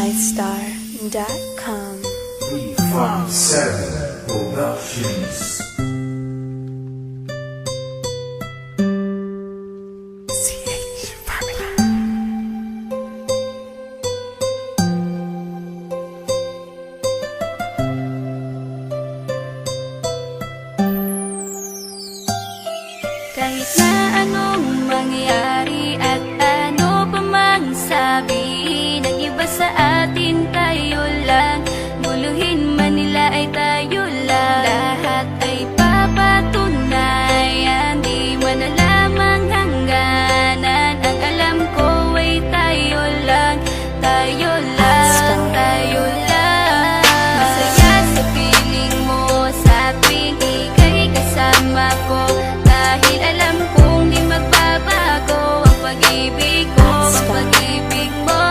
MyStar.com. We from 7 Productions. Kahit na anong mangyari at ano pa mang sabihin ng iba sa atin, tayo lang. Muluhin man nila ay tayo lang. Lahat ay papatunayan, di man alamang hangganan. Ang alam ko ay tayo lang, tayo lang, tayo lang. Masaya sa piling mo sa tuwing ika'y kasama ko, dahil alam kong di magbabago ang pag-ibig ko, ang pag-ibig mo.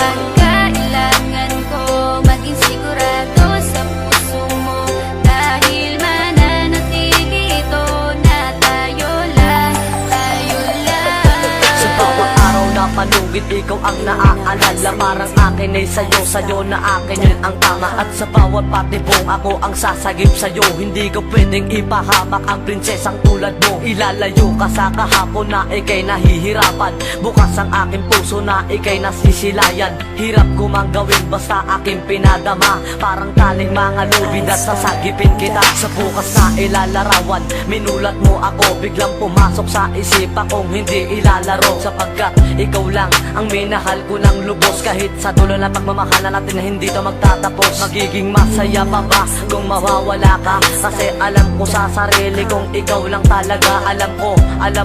Ang kailangan ko maging sigurado sa puso mo, dahil mananatili ito na tayo lang, tayo lang. Sa bawat araw na panugid, ikaw ang naaalala. Parang akin ay sa'yo na akin yun ang tama. At sa bawat patibong, ako ang sasagip sa'yo. Hindi ko pwedeng ipahamak ang prinsesang tulad mo. Ilalayo ka sa kahapon na ikay nahihirapan. Bukas ang aking puso na ikay nasisilayan. Hirap ko mang gawin basta aking pinadama. Parang taling mga lubid at sasagipin kita. Sa bukas na ilalarawan, minulat mo ako. Biglang pumasok sa isipa kong hindi ilalaro. Sapagkat ikaw lang ang minahal ko ng lubos. Kahit sa dulo na pagmamahalan natin na hindi to magtatapos. Magiging masaya pa ba kung mawawala ka? Kasi alam ko sa sarili kong ikaw lang talaga. Alam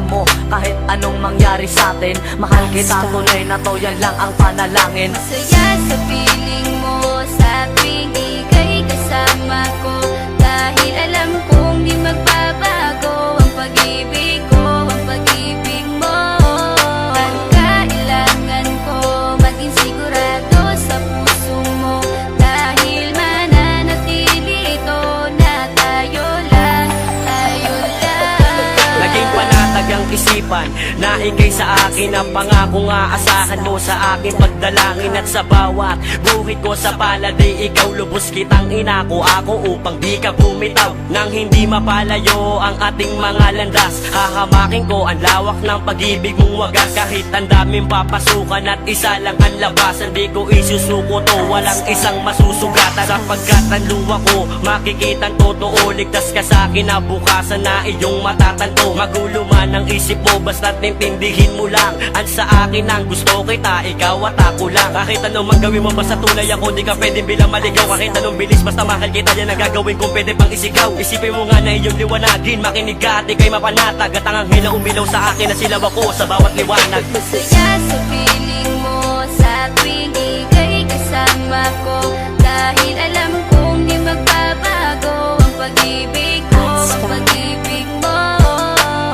mo, kahit anong mangyari sa atin, mahal kita, tunay na to, yan lang ang panalangin. Masaya sa piling mo sa tuwing ika'y kasama ko, dahil alam kong di magbabago ang pag-ibig ko, ang pag-ibig mo. Ang kailangan ko maging sigurado sa puso mo, dahil mananatili ito na tayo lang, tayo lang. Naging panatag ang isipan na ikay sa akin ang pangako nga asahan mo sa akin pagdalangin. At sa bawat buhit ko sa palad ay ikaw lubos kitang inako ako upang di ka bumitaw nang hindi mapalayo ang ating mga landas. Hahamakin ko ang lawak ng pag-ibig mong wagas. Kahit ang daming papasukan at isa lang ang labasan, di ko isusuko to, walang isang masusugatan. Sapagkat ang luwa ko makikitang totoo, ligtas ka sa akin na bukasan na iyong matatanto. Magulo man ang isip mo, basta't intindihin mo lang ang sa akin ang gusto kita, ikaw at ako lang. Kahit anong manggawin mo, basta tunay ako, di ka pwedeng bilang maligaw. Kahit anong bilis, basta mahal kita, yan ang gagawin kung pwede pang isigaw. Isipin mo nga na iyong liwanagin, makinig ka at ikay mapanatag. At ang anghel na umilaw sa akin na silaw ako sa bawat liwanag. Masaya sa piling mo sa tuwing ika'y kasama ko, dahil alam kong di magbabago ang pag-ibig ko, ang pag-ibig mo.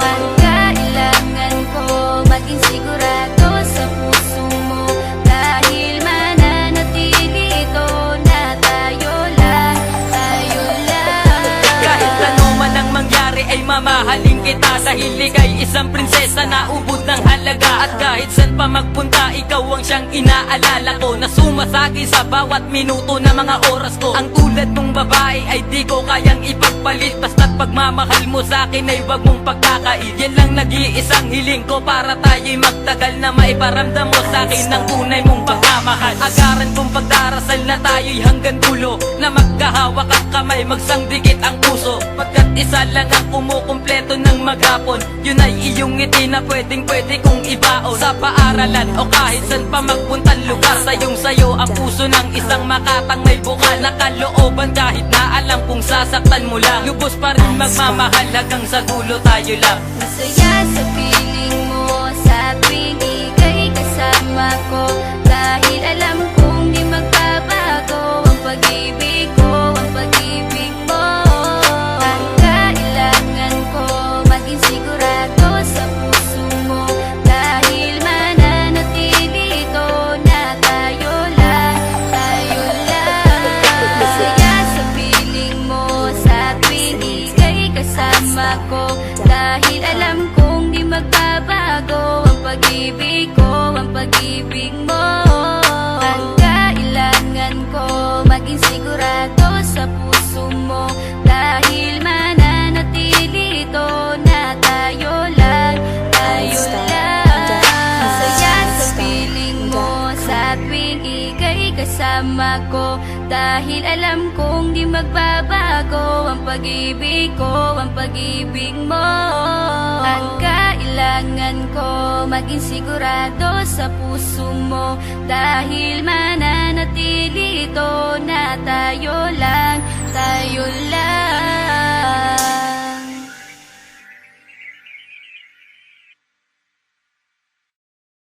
Ang kailangan ko maging sigurado sa puso mo, dahil mananatili ito na tayo lang, tayo lang. Kahit ano man ang mangyari ay mamahalin kita, dahil ika'y isang prinsesa na ubod ng halaga. At kahit saan pa magpunta, ikaw ang siyang inaalala ko, na sumasagi sa bawat minuto na mga oras ko. Ang tulad mong babae ay di ko kayang ipagpalit, basta't pagmamahal mo sa akin ay wag mong pagkakait. Yan lang nag-iisang hiling ko para tayo'y magtagal, na maiparamdam mo sa akin ang tunay mong pagmamahal. Agaran kong pagdarasal na tayo'y hanggang dulo, na magkahawak ang kamay, magsangdikit ang puso. Pagkat isa lang ang kumukumpleto ng maghapon, yun ay iyong ngiti na pwedeng-pwede kong ibaon. Sa paaralan o kahit saan pa magpuntang lugar, sayong-sayo ang puso ng isang makatang may bukal na kalooban. Kahit na alam kung sasaktan mo lang, lubos pa rin magmamahal hanggang sa dulo tayo lang. Masaya sa piling mo sa tuwing ika'y kasama ko, dahil alam kong di magbabago ang pag-ibig ko, ang pag-ibig mo. Ang kailangan ko maging sigurado sa puso mo, dahil mananatili ito na tayo lang, tayo lang. Masaya sa piling mo sa tuwing ika'y kasama ko, dahil alam kong di magbabago ang pag-ibig ko, ang pag-ibig mo. Ang kasama ko. Dahil alam kong di magbabago ang pag-ibig ko, ang pag-ibig mo. Ang kailangan ko maging sigurado sa puso mo, dahil mananatili ito na tayo lang.